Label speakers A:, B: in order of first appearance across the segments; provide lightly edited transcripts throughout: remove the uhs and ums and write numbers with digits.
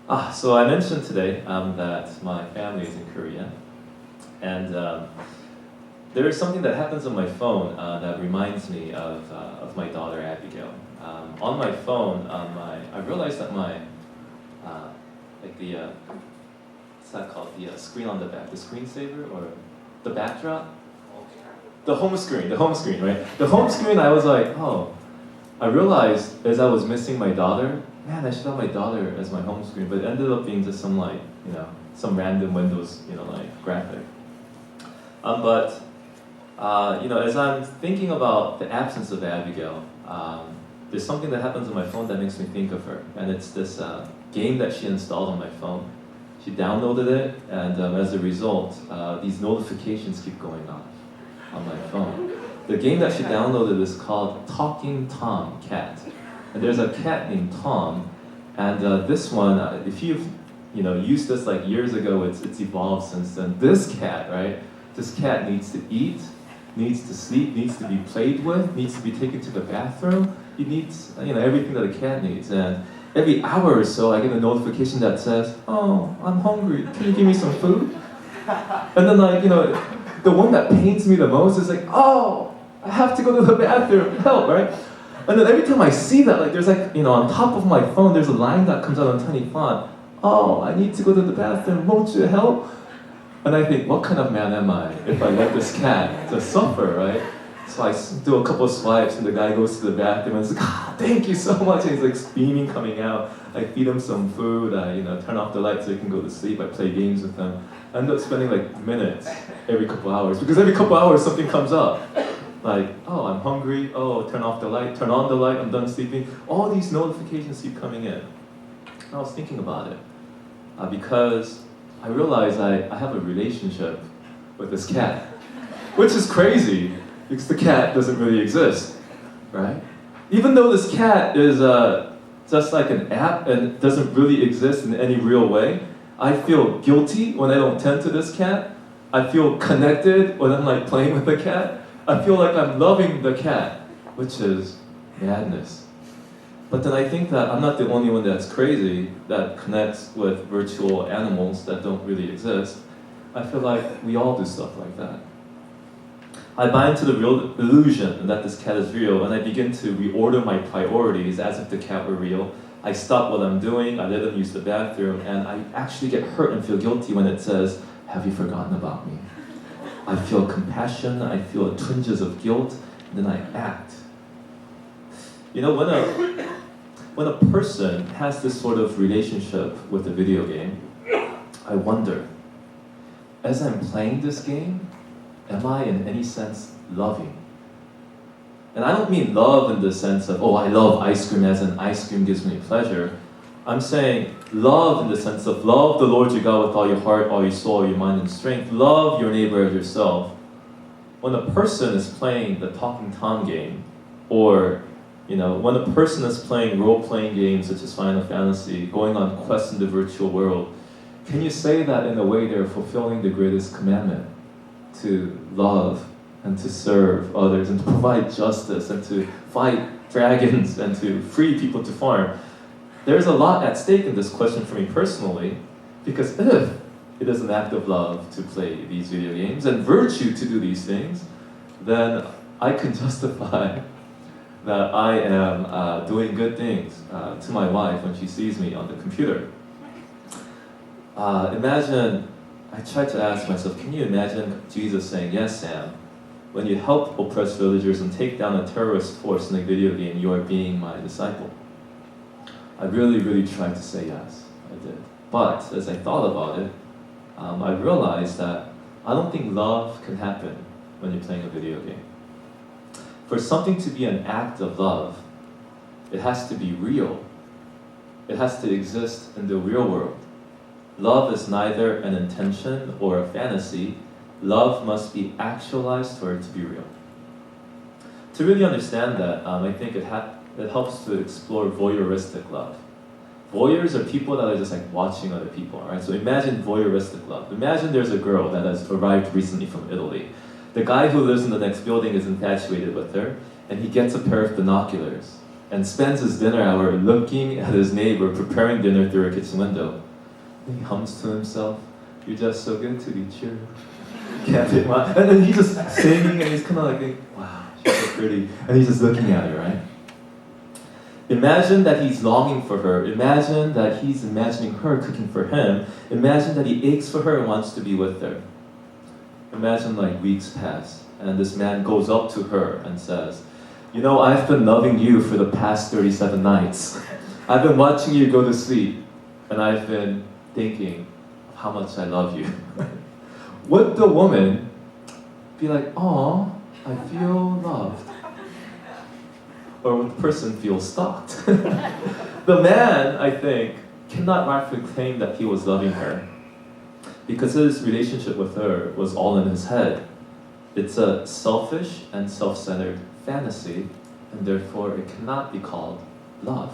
A: So I mentioned today that my family is in Korea, and there is something that happens on my phone that reminds me of my daughter Abigail. On my phone, I realized that my like the what's that called? The screen on the back, the screensaver or the backdrop, the home screen, right? The home screen. I was like, oh, I realized as I was missing my daughter, man, I should have my daughter as my home screen, but it ended up being just some like, some random Windows, like graphic. But as I'm thinking about the absence of Abigail, there's something that happens on my phone that makes me think of her, and it's this game that she installed on my phone. She downloaded it, and as a result, these notifications keep going off on my phone. The game that she downloaded is called Talking Tom Cat. And there's a cat named Tom, and this one, if you've used this like years ago, it's evolved since then. This cat, right? This cat needs to eat, needs to sleep, needs to be played with, needs to be taken to the bathroom. He needs everything that a cat needs. And every hour or so, I get a notification that says, "Oh, I'm hungry. Can you give me some food?" And then the one that pains me the most is like, "Oh, I have to go to the bathroom. Help!" Right? And then every time I see that, there's on top of my phone, there's a line that comes out on tiny font. "Oh, I need to go to the bathroom. Won't you help?" And I think, what kind of man am I if I let this cat just suffer, right? So I do a couple of swipes, and the guy goes to the bathroom and says, "Thank you so much." And he's like beaming coming out. I feed him some food. I turn off the light so he can go to sleep. I play games with him. I end up spending minutes every couple hours because every couple hours something comes up. Like, "Oh, I'm hungry. Oh, turn off the light. Turn on the light. I'm done sleeping." All these notifications keep coming in. And I was thinking about it because I realized I have a relationship with this cat, which is crazy because the cat doesn't really exist, right? Even though this cat is just like an app and doesn't really exist in any real way, I feel guilty when I don't tend to this cat. I feel connected when I'm playing with the cat. I feel like I'm loving the cat, which is madness. But then I think that I'm not the only one that's crazy that connects with virtual animals that don't really exist. I feel like we all do stuff like that. I buy into the real illusion that this cat is real, and I begin to reorder my priorities as if the cat were real. I stop what I'm doing, I let him use the bathroom, and I actually get hurt and feel guilty when it says, "Have you forgotten about me?" I feel compassion, I feel twinges of guilt, and then I act. When a person has this sort of relationship with a video game, I wonder, as I'm playing this game, am I in any sense loving? And I don't mean love in the sense of, oh, I love ice cream as in ice cream gives me pleasure. I'm saying love in the sense of love the Lord your God with all your heart, all your soul, your mind, and strength. Love your neighbor as yourself. When a person is playing the Talking Tom game, or when a person is playing role-playing games such as Final Fantasy, going on quests in the virtual world, can you say that in a way they're fulfilling the greatest commandment? To love and to serve others and to provide justice and to fight dragons and to free people to farm. There's a lot at stake in this question for me personally, because if it is an act of love to play these video games and virtue to do these things, then I can justify that I am doing good things to my wife when she sees me on the computer. I tried to ask myself, can you imagine Jesus saying, "Yes, Sam, when you help oppressed villagers and take down a terrorist force in a video game, you are being my disciple"? I really, really tried to say yes, I did. But as I thought about it, I realized that I don't think love can happen when you're playing a video game. For something to be an act of love, it has to be real. It has to exist in the real world. Love is neither an intention or a fantasy. Love must be actualized for it to be real. To really understand that, I think it helps to explore voyeuristic love. Voyeurs are people that are just watching other people, right? So imagine voyeuristic love. Imagine there's a girl that has arrived recently from Italy. The guy who lives in the next building is infatuated with her, and he gets a pair of binoculars. and spends his dinner hour looking at his neighbor preparing dinner through a kitchen window. And he hums to himself, "You're just so good to be true. Can't take my..." And then he's just singing and he's kind of like, "Wow, she's so pretty." And he's just looking at her, right? Imagine that he's longing for her. Imagine that he's imagining her cooking for him. Imagine that he aches for her and wants to be with her. Imagine like weeks pass and this man goes up to her and says, "You know, I've been loving you for the past 37 nights. I've been watching you go to sleep and I've been thinking of how much I love you." Would the woman be like, "Oh, I feel loved"? Or would the person feel stalked? The man, I think, cannot rightfully claim that he was loving her because his relationship with her was all in his head. It's a selfish and self-centered fantasy, and therefore it cannot be called love.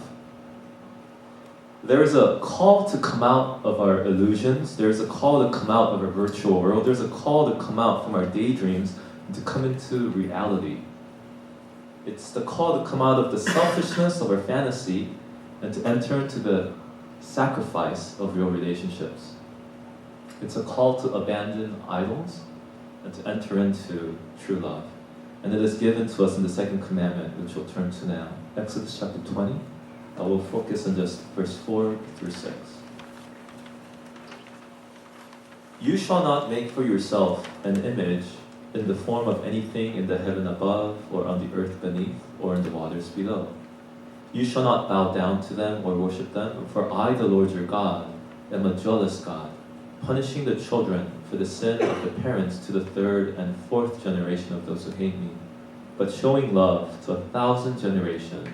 A: There is a call to come out of our illusions. There's a call to come out of our virtual world. There's a call to come out from our daydreams and to come into reality. It's the call to come out of the selfishness of our fantasy and to enter into the sacrifice of real relationships. It's a call to abandon idols and to enter into true love. And it is given to us in the second commandment, which we'll turn to now. Exodus chapter 20. I will focus on just verse 4 through 6. "You shall not make for yourself an image in the form of anything in the heaven above, or on the earth beneath, or in the waters below. You shall not bow down to them or worship them, for I, the Lord your God, am a jealous God, punishing the children for the sin of the parents to the third and fourth generation of those who hate me, but showing love to 1,000 generations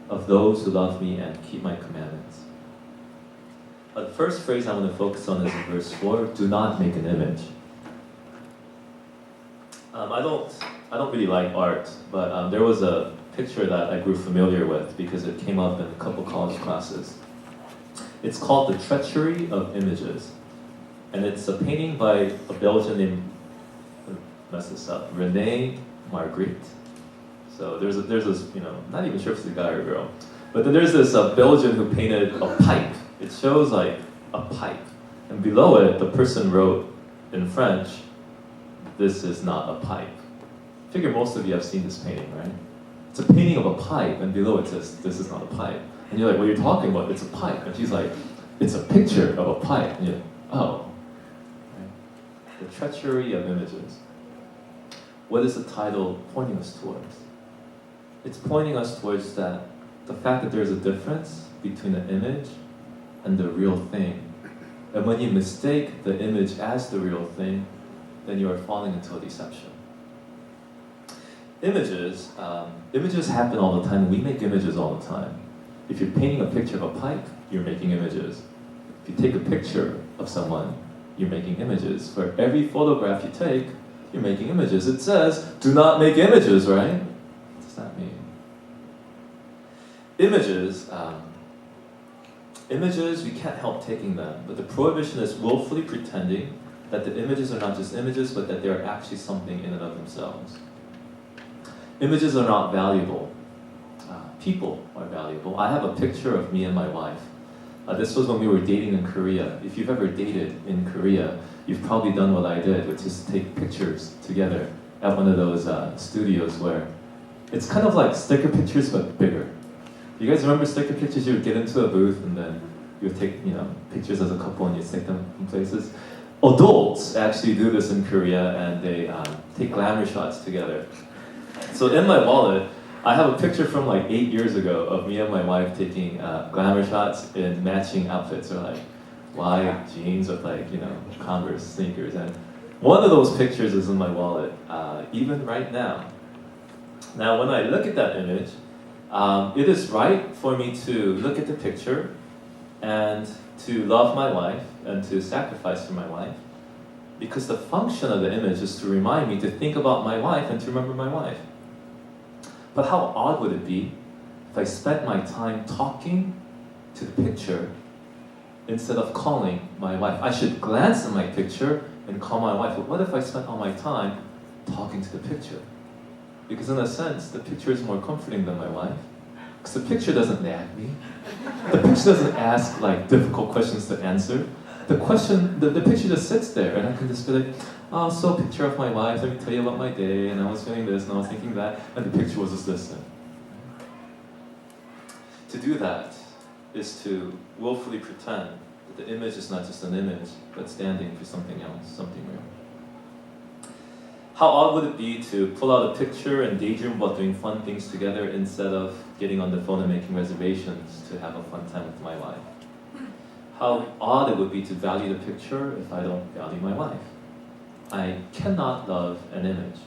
A: of those who love me and keep my commandments." The first phrase I want to focus on is in verse 4, "Do not make an image." I don't really like art, but there was a picture that I grew familiar with because it came up in a couple college classes. It's called The Treachery of Images, and it's a painting by a Belgian named, mess this up, René Magritte. So there's this, not even sure if it's a guy or a girl, but then there's this Belgian who painted a pipe. It shows like a pipe, and below it, the person wrote in French, "This is not a pipe." I figure most of you have seen this painting, right? It's a painting of a pipe, and below it says, "This is not a pipe." And you're like, "What are you talking about? It's a pipe." And she's like, "It's a picture of a pipe." And you're like, "Oh." Right? The treachery of images. What is the title pointing us towards? It's pointing us towards the fact that there's a difference between the image and the real thing. And when you mistake the image as the real thing, then you are falling into a deception. Images happen all the time. We make images all the time. If you're painting a picture of a pipe, you're making images. If you take a picture of someone, you're making images. For every photograph you take, you're making images. It says, "Do not make images," right? What does that mean? Images, we can't help taking them, but the prohibition is willfully pretending that the images are not just images, but that they are actually something in and of themselves. Images are not valuable. People are valuable. I have a picture of me and my wife. This was when we were dating in Korea. If you've ever dated in Korea, you've probably done what I did, which is take pictures together at one of those studios where it's kind of like sticker pictures, but bigger. You guys remember sticker pictures? You would get into a booth and then you would take pictures as a couple and you take them in places. Adults actually do this in Korea and they take glamour shots together. So in my wallet, I have a picture from like 8 years ago of me and my wife taking glamour shots in matching outfits, or like white jeans with Converse sneakers. And one of those pictures is in my wallet, even right now. Now, when I look at that image, it is right for me to look at the picture and to love my wife and to sacrifice for my wife, because the function of the image is to remind me to think about my wife and to remember my wife. But how odd would it be if I spent my time talking to the picture instead of calling my wife? I should glance at my picture and call my wife, but what if I spent all my time talking to the picture? Because in a sense, the picture is more comforting than my wife. Because the picture doesn't nag me. The picture doesn't ask like difficult questions to answer. The picture just sits there, and I can just be like, oh, so picture of my wife, let me tell you about my day, and I was feeling this, and I was thinking that, and the picture was just listening. To do that is to willfully pretend that the image is not just an image, but standing for something else, something real. How odd would it be to pull out a picture and daydream about doing fun things together instead of getting on the phone and making reservations to have a fun time with my wife? How odd it would be to value the picture if I don't value my wife. I cannot love an image.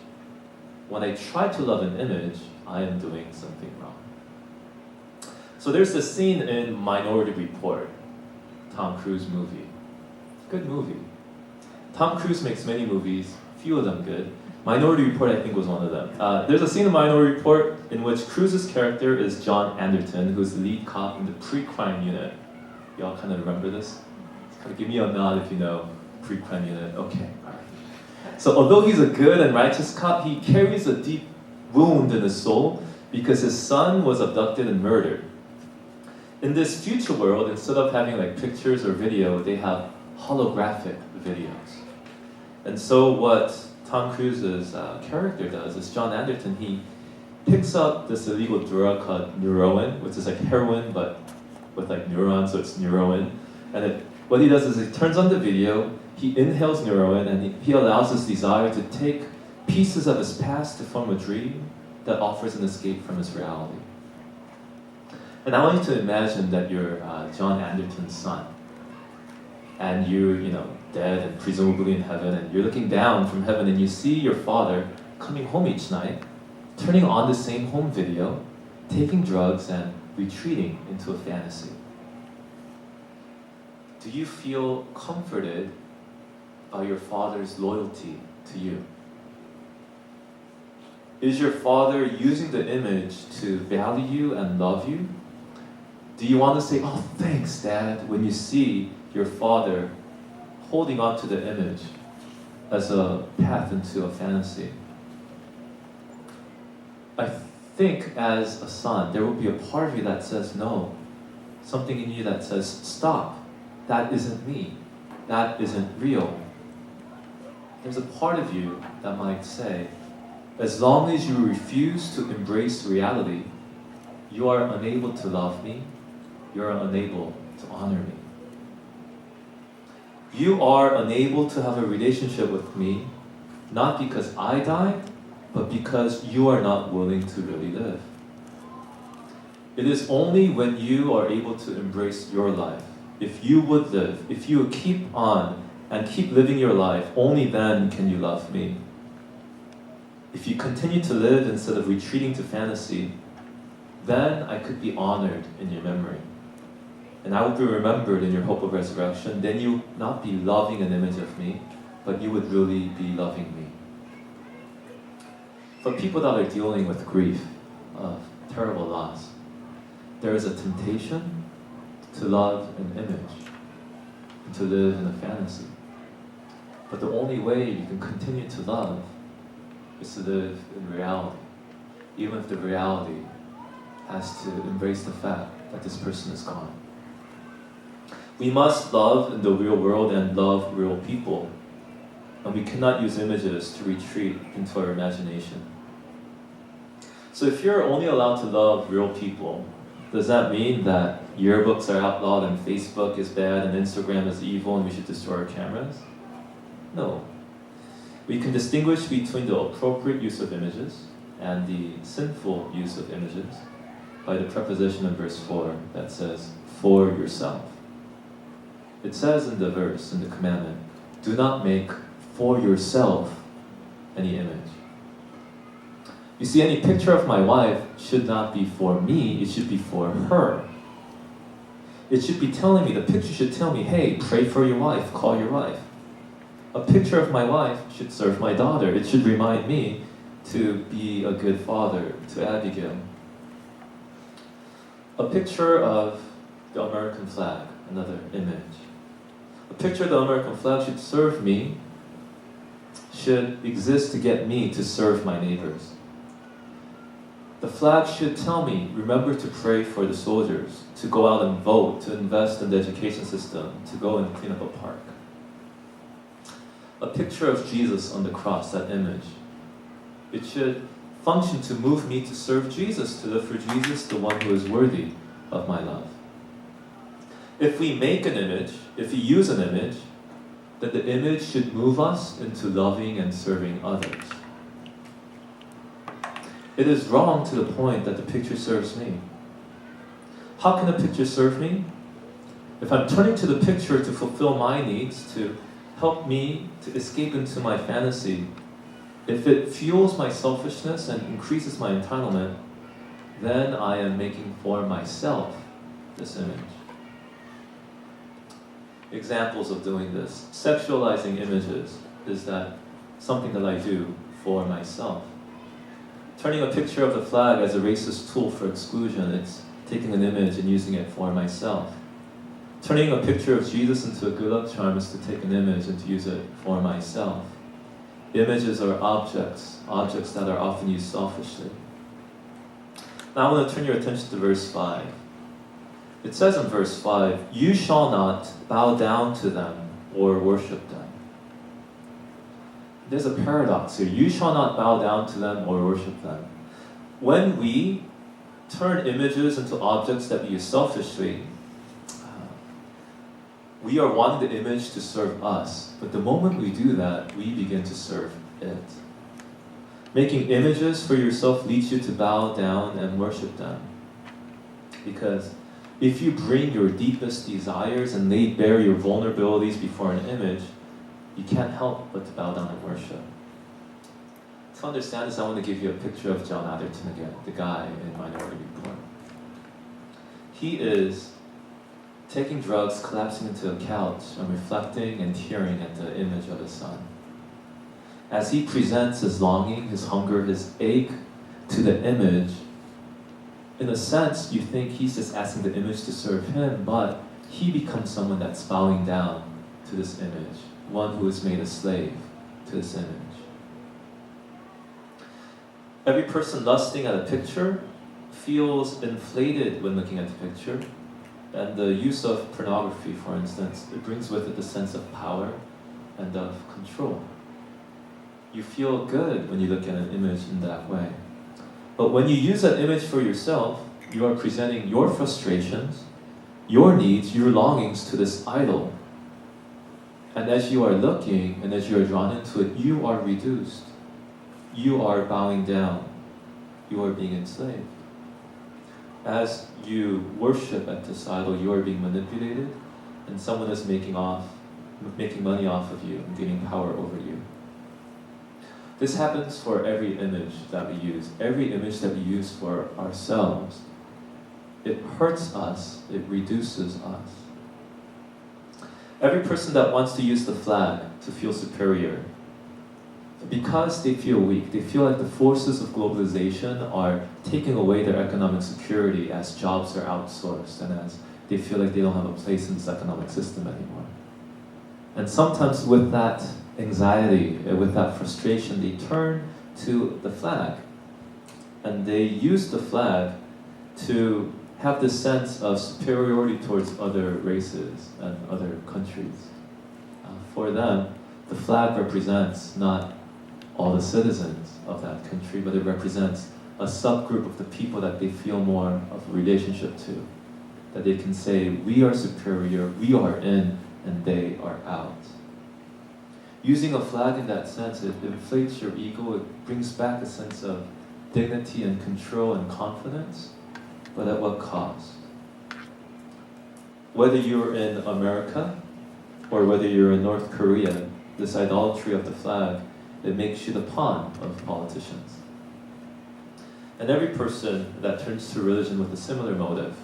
A: When I try to love an image, I am doing something wrong. So there's this scene in Minority Report, Tom Cruise movie. Good movie. Tom Cruise makes many movies, few of them good. Minority Report, I think, was one of them. There's a scene in Minority Report in which Cruise's character is John Anderton, who's the lead cop in the pre-crime unit. Y'all kind of remember this? Kind of give me a nod if you know pre-crime unit. Okay, all right. So although he's a good and righteous cop, he carries a deep wound in his soul because his son was abducted and murdered. In this future world, instead of having like pictures or video, they have holographic videos. And so what Tom Cruise's character does is John Anderton, he picks up this illegal drug called Neuroin, which is like heroin but with like neurons, so it's Neuroin. And what he does is he turns on the video, he inhales Neuroin, and he allows his desire to take pieces of his past to form a dream that offers an escape from his reality. And I want you to imagine that you're John Anderton's son, and you're, dead and presumably in heaven, and you're looking down from heaven and you see your father coming home each night, turning on the same home video, taking drugs and retreating into a fantasy. Do you feel comforted by your father's loyalty to you? Is your father using the image to value you and love you? Do you want to say, oh, thanks, Dad, when you see your father holding on to the image as a path into a fantasy? I think as a son, there will be a part of you that says no. Something in you that says, stop. That isn't me. That isn't real. There's a part of you that might say, as long as you refuse to embrace reality, you are unable to love me. You are unable to honor me. You are unable to have a relationship with me, not because I died, but because you are not willing to really live. It is only when you are able to embrace your life, if you would live, if you would keep on and keep living your life, only then can you love me. If you continue to live instead of retreating to fantasy, then I could be honored in your memory. And I would be remembered in your hope of resurrection. Then you would not be loving an image of me, but you would really be loving me. For people that are dealing with grief of terrible loss, there is a temptation to love an image, and to live in a fantasy. But the only way you can continue to love is to live in reality, even if the reality has to embrace the fact that this person is gone. We must love in the real world and love real people, and we cannot use images to retreat into our imagination. So if you're only allowed to love real people, does that mean that yearbooks are outlawed and Facebook is bad and Instagram is evil and we should destroy our cameras? No. We can distinguish between the appropriate use of images and the sinful use of images by the preposition in verse 4 that says, for yourself. It says in the verse, in the commandment, do not make for yourself any image. You see, any picture of my wife should not be for me, it should be for her. It should be telling me, the picture should tell me, hey, pray for your wife, call your wife. A picture of my wife should serve my daughter. It should remind me to be a good father to Abigail. A picture of the American flag, another image. A picture of the American flag should serve me, should exist to get me to serve my neighbors. The flag should tell me, remember to pray for the soldiers, to go out and vote, to invest in the education system, to go and clean up a park. A picture of Jesus on the cross, that image, it should function to move me to serve Jesus, to live for Jesus, the one who is worthy of my love. If we make an image, if we use an image, then the image should move us into loving and serving others. It is wrong to the point that the picture serves me. How can a picture serve me? If I'm turning to the picture to fulfill my needs, to help me to escape into my fantasy, if it fuels my selfishness and increases my entitlement, then I am making for myself this image. Examples of doing this. Sexualizing images is that something that I do for myself. Turning a picture of the flag as a racist tool for exclusion, it's taking an image and using it for myself. Turning a picture of Jesus into a good luck charm is to take an image and to use it for myself. Images are objects that are often used selfishly. Now I want to turn your attention to verse 5. It says in verse 5, "You shall not bow down to them or worship them." There's a paradox here. You shall not bow down to them or worship them. When we turn images into objects that we use selfishly, we are wanting the image to serve us. But the moment we do that, we begin to serve it. Making images for yourself leads you to bow down and worship them. Because if you bring your deepest desires and lay bare your vulnerabilities before an image, you can't help but to bow down and worship. To understand this, I want to give you a picture of John Atherton again, the guy in Minority Report. He is taking drugs, collapsing into a couch, and reflecting and tearing at the image of his son. As he presents his longing, his hunger, his ache to the image, in a sense, you think he's just asking the image to serve him, but he becomes someone that's bowing down to this image, one who is made a slave to this image. Every person lusting at a picture feels inflated when looking at the picture, and the use of pornography, for instance, it brings with it the sense of power and of control. You feel good when you look at an image in that way. But when you use that image for yourself, you are presenting your frustrations, your needs, your longings to this idol. And as you are looking and as you are drawn into it, you are reduced. You are bowing down. You are being enslaved. As you worship at this idol, you are being manipulated, and someone is making money off of you and gaining power over you. This happens for every image that we use. Every image that we use for ourselves, it hurts us, it reduces us. Every person that wants to use the flag to feel superior, because they feel weak, they feel like the forces of globalization are taking away their economic security as jobs are outsourced and as they feel like they don't have a place in this economic system anymore. And sometimes with that anxiety, with that frustration, they turn to the flag. And they use the flag to have this sense of superiority towards other races and other countries. For them, the flag represents not all the citizens of that country, but it represents a subgroup of the people that they feel more of a relationship to. That they can say, we are superior, we are in, and they are out. Using a flag in that sense, it inflates your ego, it brings back a sense of dignity and control and confidence, but at what cost? Whether you're in America or whether you're in North Korea, this idolatry of the flag, it makes you the pawn of politicians. And every person that turns to religion with a similar motive,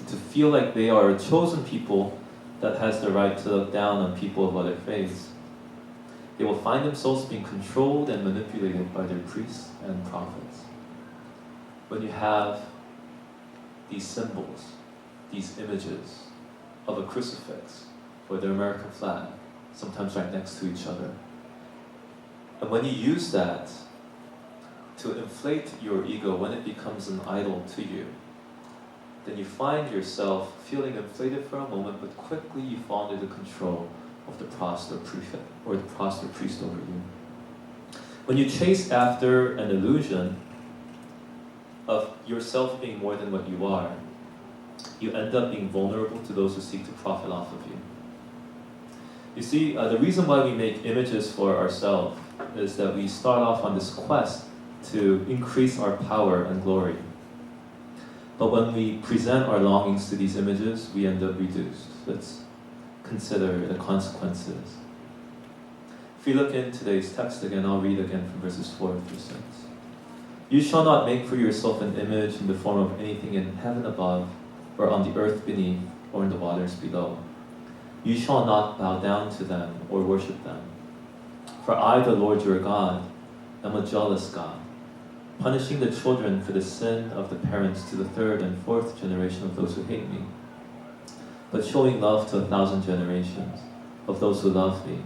A: to feel like they are a chosen people that has the right to look down on people of other faiths, they will find themselves being controlled and manipulated by their priests and prophets. When you have these symbols, these images of a crucifix or the American flag, sometimes right next to each other, and when you use that to to inflate your ego, when it becomes an idol to you, then you find yourself feeling inflated for a moment, but quickly you fall under the control of the prostrate prefect or the prostrate priest over you. When you chase after an illusion of yourself being more than what you are, you end up being vulnerable to those who seek to profit off of you. You see, the reason why we make images for ourselves is that we start off on this quest to increase our power and glory. But when we present our longings to these images, we end up reduced. Let's consider the consequences. If we look in today's text again, I'll read again from verses 4 through 6. You shall not make for yourself an image in the form of anything in heaven above, or on the earth beneath, or in the waters below. You shall not bow down to them or worship them. For I, the Lord your God, am a jealous God, punishing the children for the sin of the parents to the third and fourth generation of those who hate me, but showing love to 1,000 generations of those who love me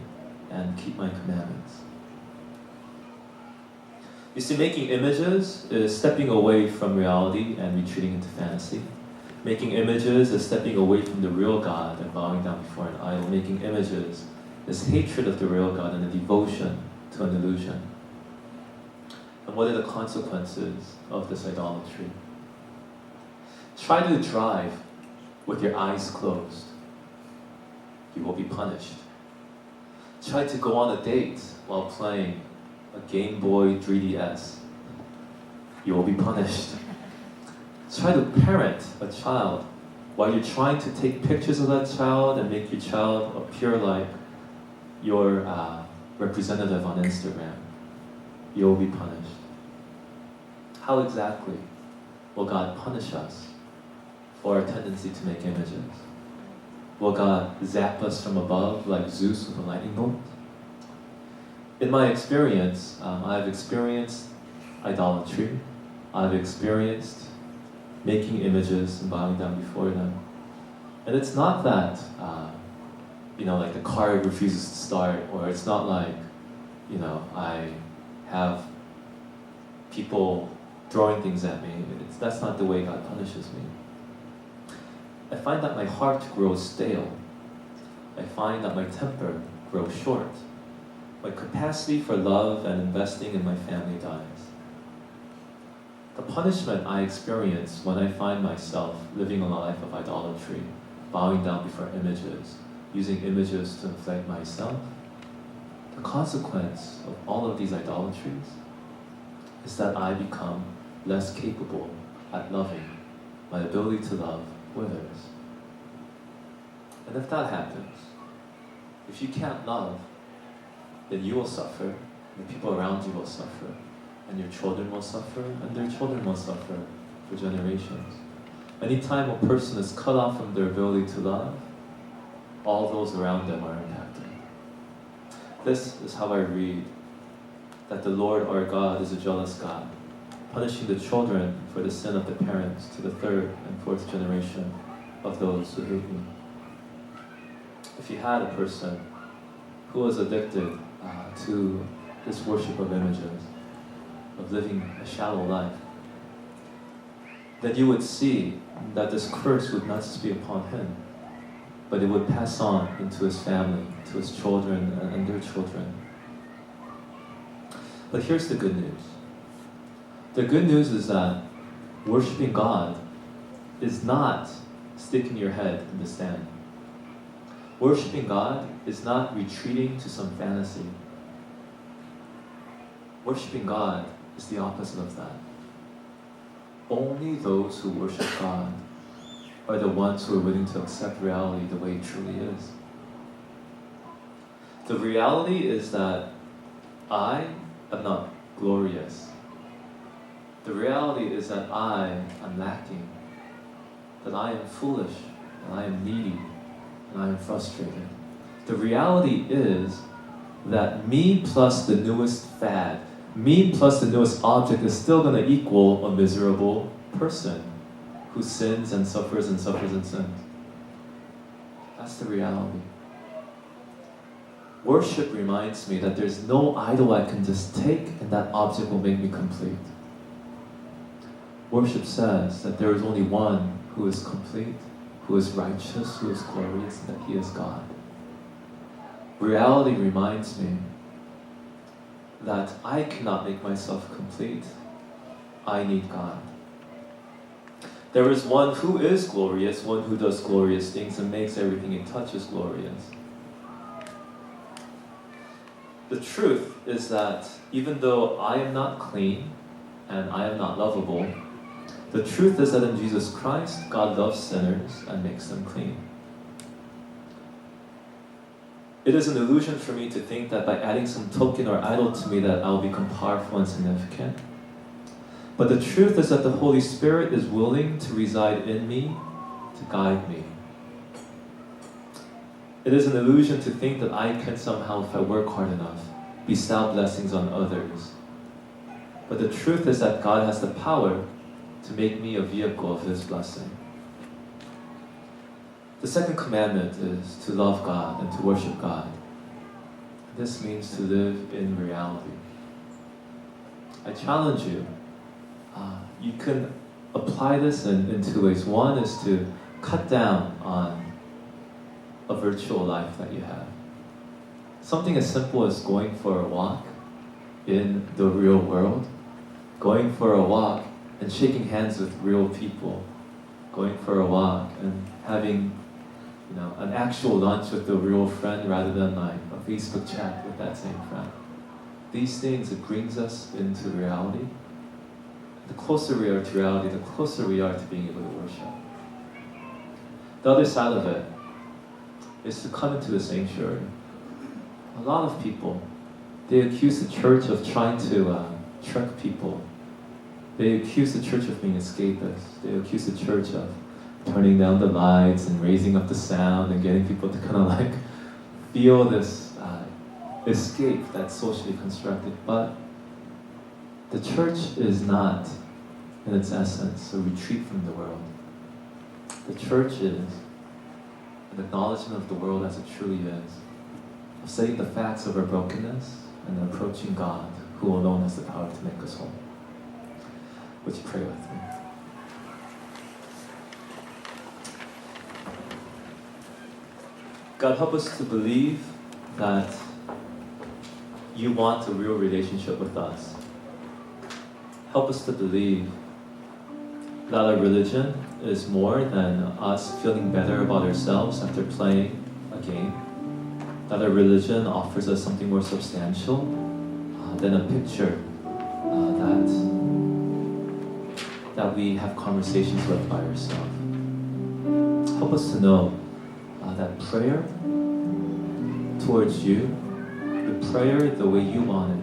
A: and keep my commandments. You see, making images is stepping away from reality and retreating into fantasy. Making images is stepping away from the real God and bowing down before an idol. Making images is hatred of the real God and a devotion to an illusion. And what are the consequences of this idolatry? Try to drive with your eyes closed. You will be punished. Try to go on a date while playing a Game Boy 3DS. You will be punished. Try to parent a child while you're trying to take pictures of that child and make your child appear like your representative on Instagram. You will be punished. How exactly will God punish us for our tendency to make images? Will God zap us from above like Zeus with a lightning bolt? In my experience, I've experienced idolatry. I've experienced making images and bowing down before them. And it's not that, like the car refuses to start, or it's not like, I have people throwing things at me. That's not the way God punishes me. I find that my heart grows stale. I find that my temper grows short. My capacity for love and investing in my family dies. The punishment I experience when I find myself living a life of idolatry, bowing down before images, using images to inflate myself, the consequence of all of these idolatries is that I become less capable at loving. My ability to love withers. And if that happens, if you can't love, then you will suffer, the people around you will suffer, and your children will suffer, and their children will suffer for generations. Anytime a person is cut off from their ability to love, all those around them are impacted. This is how I read that the Lord our God is a jealous God, punishing the children for the sin of the parents to the third and fourth generation of those who hate me. If you had a person who was addicted to this worship of images, of living a shallow life, then you would see that this curse would not just be upon him, but it would pass on into his family, to his children and their children. But here's the good news. The good news is that worshiping God is not sticking your head in the sand. Worshiping God is not retreating to some fantasy. Worshiping God is the opposite of that. Only those who worship God are the ones who are willing to accept reality the way it truly is. The reality is that I am not glorious. The reality is that I am lacking, that I am foolish, and I am needy, and I am frustrated. The reality is that me plus the newest fad, me plus the newest object is still going to equal a miserable person who sins and suffers and suffers and sins. That's the reality. Worship reminds me that there's no idol I can just take and that object will make me complete. Worship says that there is only one who is complete, who is righteous, who is glorious, and that He is God. Reality reminds me that I cannot make myself complete. I need God. There is one who is glorious, one who does glorious things and makes everything He touches glorious. The truth is that even though I am not clean and I am not lovable, the truth is that in Jesus Christ, God loves sinners and makes them clean. It is an illusion for me to think that by adding some token or idol to me that I'll become powerful and significant. But the truth is that the Holy Spirit is willing to reside in me, to guide me. It is an illusion to think that I can somehow, if I work hard enough, bestow blessings on others. But the truth is that God has the power to make me a vehicle of His blessing. The second commandment is to love God and to worship God. This means to live in reality. I challenge you. You can apply this in two ways. One is to cut down on a virtual life that you have. Something as simple as going for a walk in the real world, going for a walk and shaking hands with real people, going for a walk and having an actual lunch with a real friend rather than like a Facebook chat with that same friend. These things, it brings us into reality. The closer we are to reality, the closer we are to being able to worship. The other side of it is to come into the sanctuary. A lot of people, they accuse the church of trying to trick people. They accuse the church of being escapist. They accuse the church of turning down the lights and raising up the sound and getting people to kind of like feel this escape that's socially constructed. But the church is not, in its essence, a retreat from the world. The church is an acknowledgement of the world as it truly is, of setting the facts of our brokenness and approaching God, who alone has the power to make us whole. Would you pray with me? God, help us to believe that You want a real relationship with us. Help us to believe that our religion is more than us feeling better about ourselves after playing a game. That our religion offers us something more substantial than a picture that we have conversations with by ourselves. Help us to know that prayer towards You, the prayer the way You want it,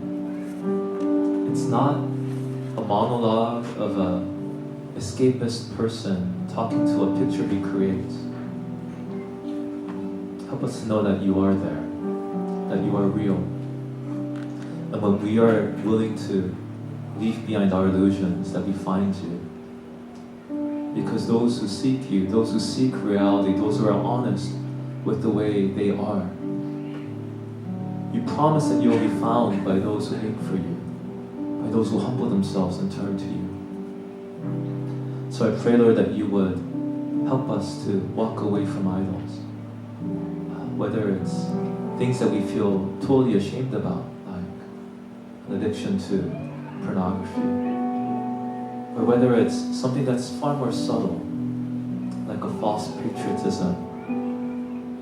A: it's not a monologue of an escapist person talking to a picture he creates. Help us to know that You are there, that You are real. And when we are willing to leave behind our illusions, that we find You. Because those who seek You, those who seek reality, those who are honest with the way they are, You promise that You will be found by those who ache for You, by those who humble themselves and turn to You. So I pray, Lord, that You would help us to walk away from idols. Whether it's things that we feel totally ashamed about, like an addiction to pornography, or whether it's something that's far more subtle, like a false patriotism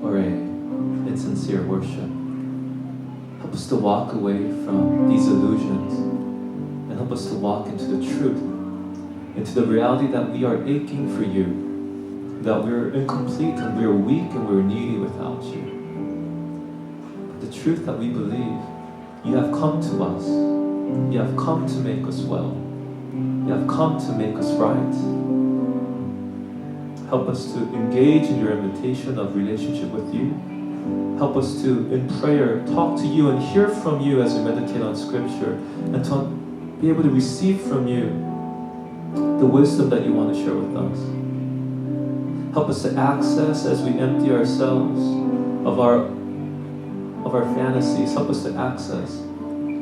A: or a insincere worship. Help us to walk away from these illusions and help us to walk into the truth, into the reality that we are aching for You, that we're incomplete and we're weak and we're needy without You. But the truth that we believe, You have come to us. You have come to make us well. You have come to make us right. Help us to engage in Your invitation of relationship with You. Help us to, in prayer, talk to You and hear from You as we meditate on Scripture, and to be able to receive from You the wisdom that You want to share with us. Help us to access as we empty ourselves of our of our fantasies. Help us to access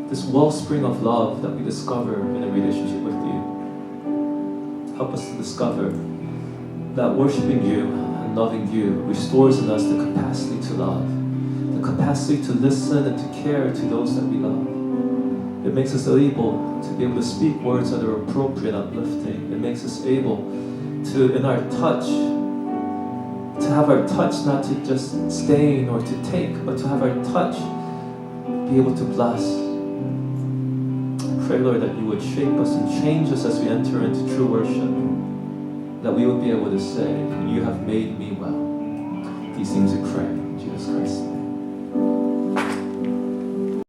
A: this wellspring of love that we discover in a relationship with you. Help us to discover that worshiping you and loving you restores in us the capacity to love, the capacity to listen and to care to those that we love. It makes us able to be able to speak words that are appropriate, uplifting. It makes us able to, in our touch, to have our touch not to just stain or to take, but to have our touch be able to bless. I pray, Lord, that you would shape us and change us as we enter into true worship, that we would be able to say, you have made me well. These things we pray in Jesus Christ.